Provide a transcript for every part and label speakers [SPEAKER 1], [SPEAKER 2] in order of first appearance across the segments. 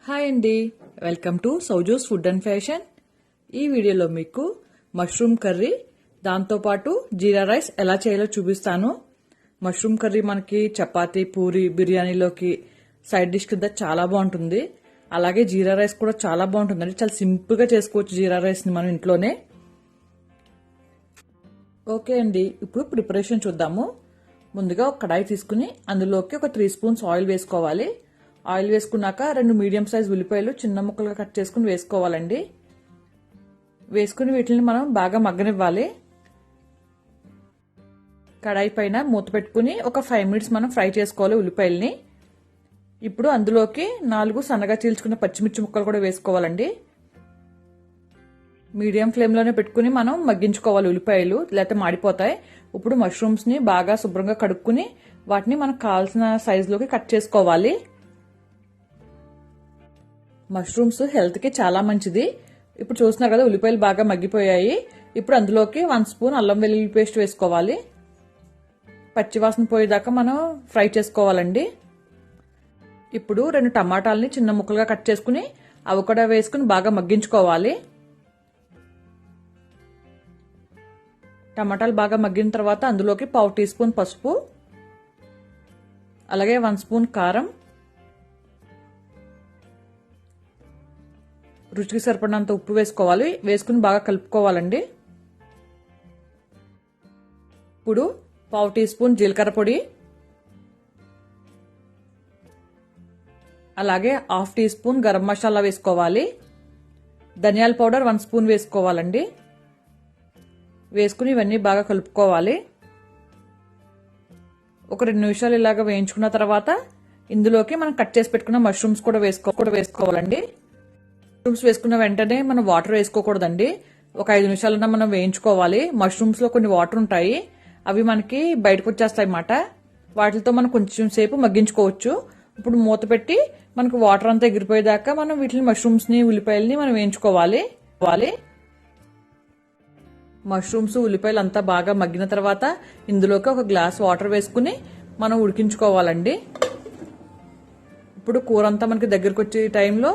[SPEAKER 1] Hi అండి, welcome to సౌజూస్ food and fashion. ఈ వీడియోలో మీకు మష్రూమ్ కర్రీ దాంతోపాటు జీరా రైస్ ఎలా చేయాలో చూపిస్తాను. మష్రూమ్ కర్రీ మనకి చపాతీ, పూరి, బిర్యానీలోకి సైడ్ డిష్ కింద చాలా బాగుంటుంది. అలాగే జీరా రైస్ కూడా చాలా బాగుంటుందండి. చాలా సింపుల్గా చేసుకోవచ్చు జీరా రైస్ని మనం ఇంట్లోనే. ఓకే అండి, ఇప్పుడు ప్రిపరేషన్ చూద్దాము. ముందుగా ఒక కడాయి తీసుకుని అందులోకి ఒక 3 స్పూన్స్ ఆయిల్ వేసుకోవాలి. ఆయిల్ వేసుకున్నాక 2 మీడియం సైజ్ ఉల్లిపాయలు చిన్న ముక్కలుగా కట్ చేసుకుని వేసుకోవాలండి. వేసుకుని వీటిని మనం బాగా మగ్గనివ్వాలి. కడాయి పైన మూత పెట్టుకుని ఒక 5 మినిట్స్ మనం ఫ్రై చేసుకోవాలి ఉల్లిపాయల్ని. ఇప్పుడు అందులోకి 4 సన్నగా చీల్చుకున్న పచ్చిమిర్చి ముక్కలు కూడా వేసుకోవాలండి. మీడియం ఫ్లేమ్లోనే పెట్టుకుని మనం మగ్గించుకోవాలి ఉల్లిపాయలు, లేకపోతే మాడిపోతాయి. ఇప్పుడు మష్రూమ్స్ని బాగా శుభ్రంగా కడుక్కుని వాటిని మనకు కావాల్సిన సైజులోకి కట్ చేసుకోవాలి. మష్రూమ్స్ హెల్త్కి చాలా మంచిది. ఇప్పుడు చూస్తున్నారు కదా, ఉల్లిపాయలు బాగా మగ్గిపోయాయి. ఇప్పుడు అందులోకి 1 స్పూన్ అల్లం వెల్లుల్లి పేస్ట్ వేసుకోవాలి. పచ్చివాసన పోయేదాకా మనం ఫ్రై చేసుకోవాలండి. ఇప్పుడు 2 టమాటాలని చిన్న ముక్కలుగా కట్ చేసుకుని అవి కూడా వేసుకుని బాగా మగ్గించుకోవాలి. టమాటాలు బాగా మగ్గిన తర్వాత అందులోకి 1/2 టీ స్పూన్ పసుపు, అలాగే 1 స్పూన్ కారం, రుచికి సరిపడినంత ఉప్పు వేసుకోవాలి. వేసుకుని బాగా కలుపుకోవాలండి. ఇప్పుడు 1/2 టీ స్పూన్ జీలకర్ర పొడి, అలాగే 1/2 టీ స్పూన్ గరం మసాలా వేసుకోవాలి. ధనియాల పౌడర్ 1 స్పూన్ వేసుకోవాలండి. వేసుకుని ఇవన్నీ బాగా కలుపుకోవాలి. ఒక 2 నిమిషాలు ఇలాగ వేయించుకున్న తర్వాత ఇందులోకి మనం కట్ చేసి పెట్టుకున్న మష్రూమ్స్ కూడా వేసుకోవాలండి. మష్రూమ్స్ వేసుకున్న వెంటనే మనం వాటర్ వేసుకోకూడదండి. ఒక 5 నిమిషాలన్నా మనం వేయించుకోవాలి. మష్రూమ్స్ లో కొన్ని వాటర్ ఉంటాయి, అవి మనకి బయటకు వచ్చేస్తాయి అన్నమాట. వాటితో మనం కొంచెం సేపు మగ్గించుకోవచ్చు. ఇప్పుడు మూత పెట్టి మనకు వాటర్ అంతా ఎగిరిపోయేదాకా మనం వీటిని మష్రూమ్స్ ని ఉల్లిపాయలని మనం వేయించుకోవాలి. మష్రూమ్స్ ఉల్లిపాయలు అంతా బాగా మగ్గిన తర్వాత ఇందులోకి ఒక గ్లాస్ వాటర్ వేసుకుని మనం ఉడికించుకోవాలండి. ఇప్పుడు కూర అంతా మనకి దగ్గరకు వచ్చే టైంలో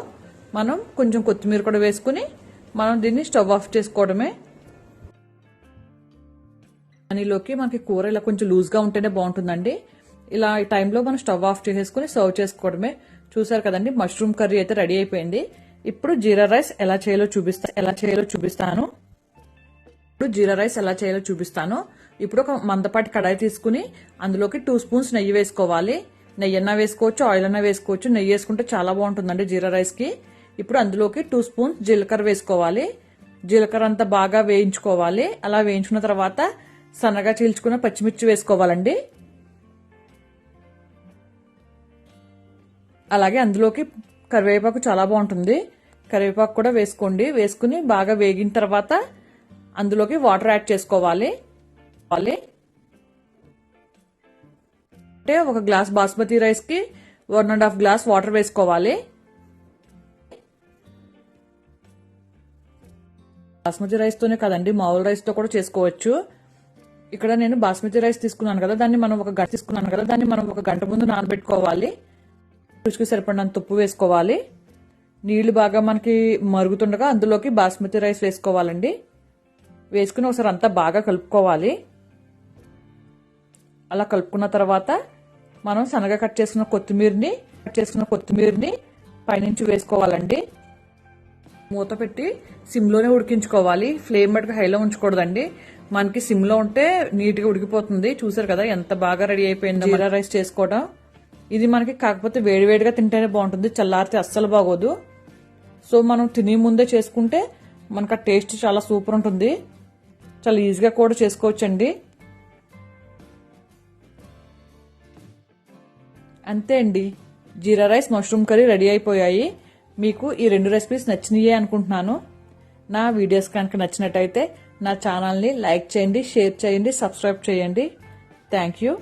[SPEAKER 1] మనం కొంచెం కొత్తిమీర కూడా వేసుకుని మనం దీన్ని స్టవ్ ఆఫ్ చేసుకోవడమే. దానిలోకి మనకి కూర ఇలా కొంచెం లూజ్గా ఉంటేనే బాగుంటుందండి. ఇలా ఈ టైంలో మనం స్టవ్ ఆఫ్ చేసేసుకుని సర్వ్ చేసుకోవడమే. చూసారు కదండి, మష్రూమ్ కర్రీ అయితే రెడీ అయిపోయింది. ఇప్పుడు జీరా రైస్ ఎలా చేయాలో చూపిస్తాను. ఇప్పుడు ఒక మందపాటి కడాయి తీసుకుని అందులోకి 2 స్పూన్స్ నెయ్యి వేసుకోవాలి. నెయ్యి అన్నా వేసుకోవచ్చు, ఆయిల్ అన్నా వేసుకోవచ్చు. నెయ్యి వేసుకుంటే చాలా బాగుంటుందండి జీరా రైస్ కి. ఇప్పుడు అందులోకి 2 స్పూన్స్ జీలకర్ర వేసుకోవాలి. జీలకర్ర అంతా బాగా వేయించుకోవాలి. అలా వేయించుకున్న తర్వాత సన్నగా చీల్చుకున్న పచ్చిమిర్చి వేసుకోవాలండి. అలాగే అందులోకి కరివేపాకు చాలా బాగుంటుంది, కరివేపాకు కూడా వేసుకోండి. వేసుకుని బాగా వేగిన తర్వాత అందులోకి వాటర్ యాడ్ చేసుకోవాలి. అంటే ఒక గ్లాస్ బాస్మతి రైస్ కి 1.5 గ్లాస్ వాటర్ వేసుకోవాలి. బాస్మతి రైస్ తోనే కదండి, మామూలు రైస్ తో కూడా చేసుకోవచ్చు. ఇక్కడ నేను బాస్మతి రైస్ తీసుకున్నాను కదా, దాన్ని మనం ఒక గంట ముందు నానబెట్టుకోవాలి. రుచికి సరిపడినంత ఉప్పు వేసుకోవాలి. నీళ్లు బాగా మనకి మరుగుతుండగా అందులోకి బాస్మతి రైస్ వేసుకోవాలండి. వేసుకుని ఒకసారి అంతా బాగా కలుపుకోవాలి. అలా కలుపుకున్న తర్వాత మనం సన్నగా కట్ చేసుకున్న కొత్తిమీరని పైనుంచి వేసుకోవాలండి. మూత పెట్టి సిమ్లోనే ఉడికించుకోవాలి. ఫ్లేమ్ మటుకు హైలో ఉంచకూడదండి. మనకి సిమ్లో ఉంటే నీట్గా ఉడికిపోతుంది. చూసారు కదా ఎంత బాగా రెడీ అయిపోయిందో జీరా రైస్ చేసుకోవడం. ఇది మనకి కాకపోతే వేడివేడిగా తింటేనే బాగుంటుంది, చల్లారితే అస్సలు బాగోదు. సో మనం తినే ముందే చేసుకుంటే మనకు ఆ టేస్ట్ చాలా సూపర్ ఉంటుంది. చాలా ఈజీగా కూడా చేసుకోవచ్చండి. అంతే అండి, జీరా రైస్, మష్రూమ్ కర్రీ రెడీ అయిపోయాయి. మీకు ఈ 2 రెసిపీస్ నచ్చినాయే అనుకుంటున్నాను. నా వీడియోస్ కనుక నచ్చినట్టయితే నా ఛానల్ని లైక్ చేయండి, షేర్ చేయండి, సబ్స్క్రైబ్ చేయండి. Thank you.